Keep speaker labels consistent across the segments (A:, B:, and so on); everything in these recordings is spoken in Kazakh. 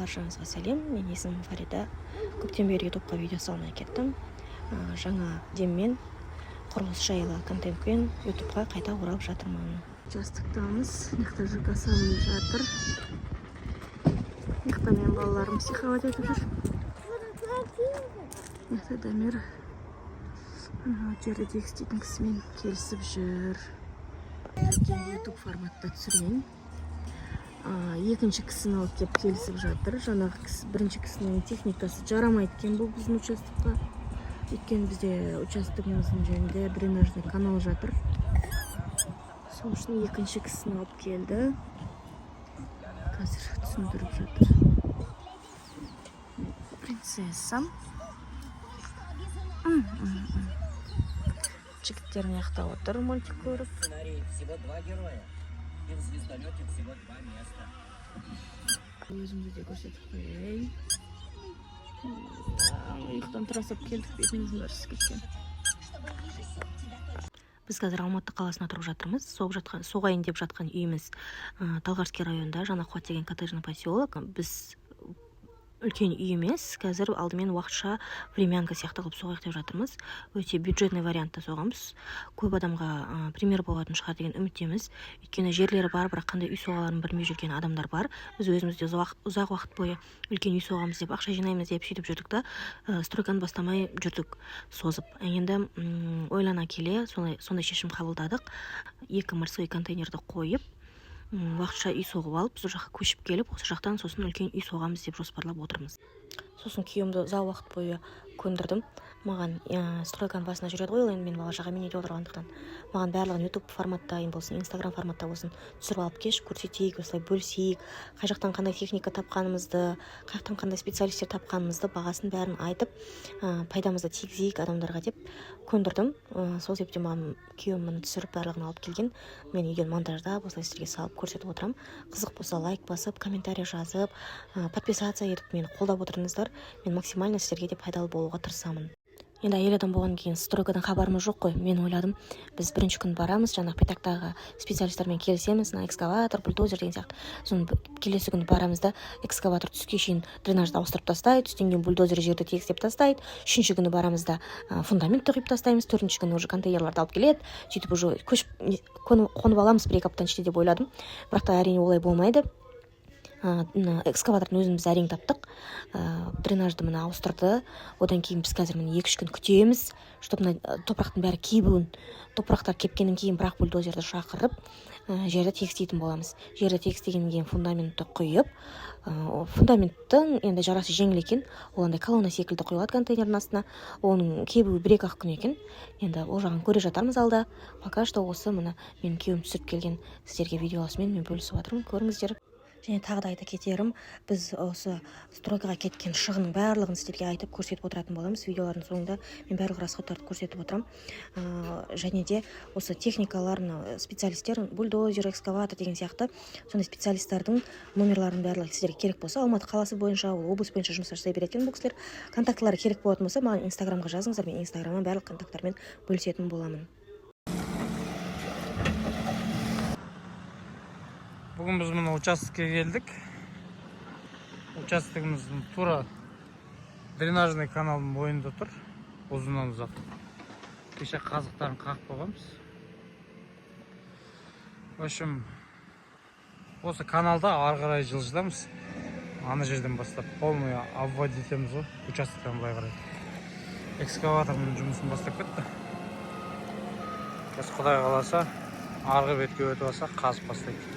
A: Баршаңызға сәлем. Мен есімім Фарида. Көптен бері ютубқа видео салмай кеттім. Жаңа деммен құрылыс жайлы контентпен ютубқа қайта оралып жатырмын. Жастықтамыз. Мықты жүк асалынып жатыр. Мықты мен балаларым психовать етіп жүр. Мықты Дамир жерді тегістейтін кісімен келісіп жүр. Ютуб форматта түсірген. Екінші кісіні алып кеп келісіп жатыр. Жаңағы бірінші кісінің техникасы жарамайды екен бұл біздің участокқа. Өйткені бізде участогымыздың жерінде дренажный канал жатыр. Сол үшін екінші кісіні алып келді. Қазір түсіндіріп жатыр. Принцессам. Жігіттер маяқта отыр мультик көріп.
B: Всего 2 героя. И в звездолете всего 2 места.
A: Өзімді де көрсетіп қояйын. Ұйықтан тұра сап келдік, бетіміздің бәрі ісіп кеткен. Біз қазір Алматы қаласына тұрып жатырмыз. Соғайын деп жатқан үйіміз Талғарский районда, Жанақуат деген коттеджный поселок. Біз үлкен үй емес, қазір алдымен уақытша времянка сияқты қылып соғайық деп жатырмыз. Өте бюджетный вариантта соғамыз. Көп адамға пример болатын шығар деген үміттеміз. Өйткені жерлері бар, бірақ қандай үй соғаларын білмей жүрген адамдар бар. Біз өзімізде ұзақ уақыт бойы үлкен үй соғамыз деп, ақша жинаймыз деп сөйтіп жүрдік та, стройканы бастамай жүрдік созып. Енді ойлана келе сондай шешім қабылдадық. 2 морской контейнерді қойып, уақытша үй соғып алып, сол жаққа көшіп келіп, осы жақтан сосын үлкен үй соғамыз деп жоспарлап отырмыз. Сосын күйеуімді ұзақ уақыт бойы көндірдім. Маған стройканың басына жүреді ғой, енді мен бала шағамен үйде отырғандықтан. Маған барлығын YouTube форматта болсын, Instagram форматта болсын түсіріп алып кеш, көрсетейік, осылай бөлісейік, қай жақтан қандай техника тапқанымызды, қай жақтан қандай специалистер тапқанымызды, бағасын бәрін айтып, пайдамызды тигізейік адамдарға деп көндірдім. Сол себептен маған күйеуім мұны түсіріп барлығын алып келген. Мен үйден монтаждап, осылай сіздерге салып көрсетіп отырам. Қызық болса лайк басып, комментарий жазып, подписация етіп мені қолдап отырыңыздар. Мен максимально сіздерге де пайдалы болуға тырысамын. Енді әйел адам болған кейін стройкадан хабарымыз жоқ қой. Мен ойладым, біз бірінші күн барамыз, жаңағы петактағы специалистермен келісеміз, экскаватор, бульдозер деген сияқты. Соны келесі күні барамыз да, экскаватор түске шейін дренажды ауыстырып тастайды, түстен кейін бульдозер жерді тегістеп тастайды. Үшінші күні барамыз да фундаментті құйып тастаймыз, төртінші күні уже контейнерларды алып келеді. Сөйтіп уже қонып аламыз 1-2 аптаның ішінде деп ойладым. Бірақ та әрине олай болмайды. Экскаватордың өзіміз әрең таптық. Дренажды мына ауыстырды. Одан кейін біз қазір міне 2-3 күн күтеміз, чтобы топырақтың бәрі кебуін. Топырақтар кепкеннен кейін бірақ бульдозерді шақырып, жерді тегістейтін боламыз. Жерді тегістегеннен кейін фундаментті құйып, фундаменттің енді жарасы жеңіл екен. Ол андай колонна секілді құйылады контейнердің астына. Оның кебуі 1-2 күн екен. Енді ол жағын көре жатармыз алда. Пока что осы мына менің күйеуім түсіріп келген сіздерге видеосымен мен бөлісіп жатырмын. Көріңіздер. Және тағы да айта кетерім, біз осы стройкаға кеткен шығынның барлығын сіздерге айтып көрсетіп отыратын боламыз. Видеолардың соңында мен барлық расходтарды көрсетіп отырам. Және де осы техникаларын, специалистер, бульдозер, экскаватор деген сияқты сондай специалистердің номерларын барлығы сіздерге керек болса, Алматы қаласы бойынша, облыс бойынша жұмыс жасай беретін бұл кісілер. Контактылары керек болатын болса, маған Инстаграмға жазыңыздар, мен Инстаграмнан барлық контакттармен бөлісетін боламын.
C: Бүгін біз мұны участокке келдік. Участогымыздың тура дренажный каналдың бойында тұр. Ұзыннан ұзақ. Кеше қазықтарын қағып қойғанбыз. В общем, осы каналда ары қарай жылжытамыз. Ана жерден бастап полный обводить етеміз ғой, участоктан былай қарай. Экскаваторның жұмысын бастап кетті. Біз Құдай қаласа, арғы бетке өтіп алса, қазып бастайды.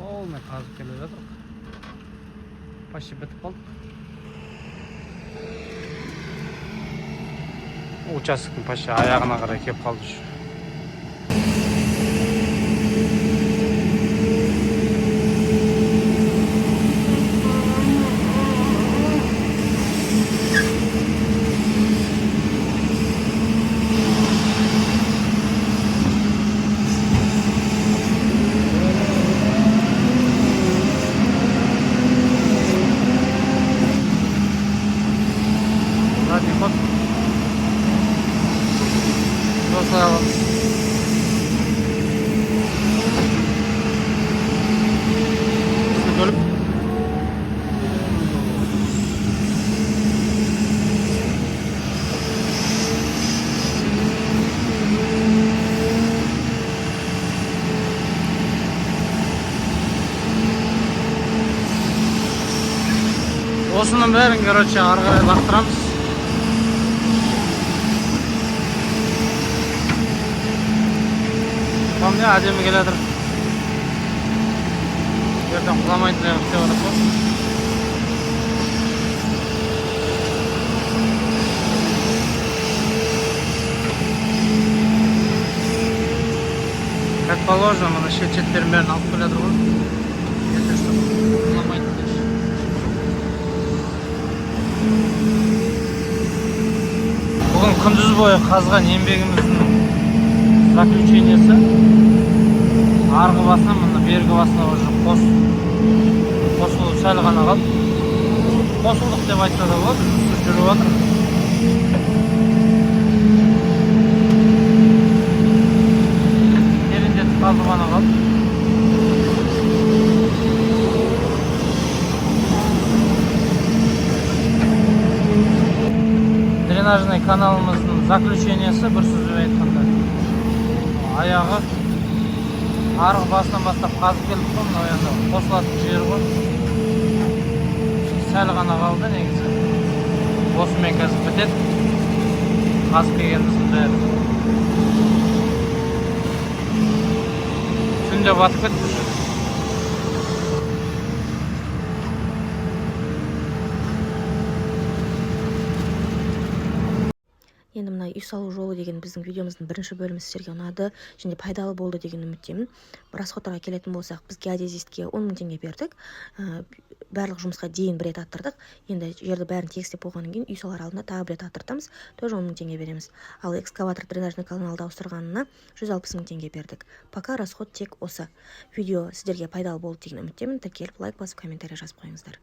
C: Полный қазып келе жатыр. Почти бітіп қалдық. Участоктың почти аяғына қарай кеп қалды. осының бәрін, короче, ары қарай лақтырамыз. Помне, әдемі келедір. Ертең құламайтын аяқ істеп отыр. Как положено, мына шет-шеттерін бәрін алып келедір ғой. Ертең что құламайтын деш. Бүгін күндіз бойы қазған еңбегіміздің заключениесі. Арғы басына, мына бергі басына уже қосылып сәл ғана қалып. Қосылдық деп айтса да болады, жұмысы жүріп отыр. Тереңдетіп қалды ғана қалып. Дренажный каналымыздың заключениесі, бір сөзбен айтқанда, аяғы арғы басынан бастап қазып келіп қой, мынау енді қосылатын жер ғой. Сәл ғана қалды негізі. Осымен қазір бітеді. Қазып келгеніміздің бәрі. Түнде батып кетті.
A: Енді мына үй салу жолы деген біздің видеомыздың бірінші бөлімі сіздерге ұнады және пайдалы болды деген үміттемін. Расходтарға келетін болсақ, біз геодезистке 10 000 теңге бердік. Барлық жұмысқа дейін бір рет аттырдық. Енді жерді бәрін тегістеп болғаннан кейін үй салар алдында тағы бір рет аттыртамыз. Тоже 10 000 теңге береміз. Ал экскаватор дренажный каналды ауыстырғанына 160 000 теңге бердік. Пока расход тек осы. Видео сіздерге пайдалы болды деген үміттемін. Тіркеліп лайк басып комментарий жазып қойыңыздар.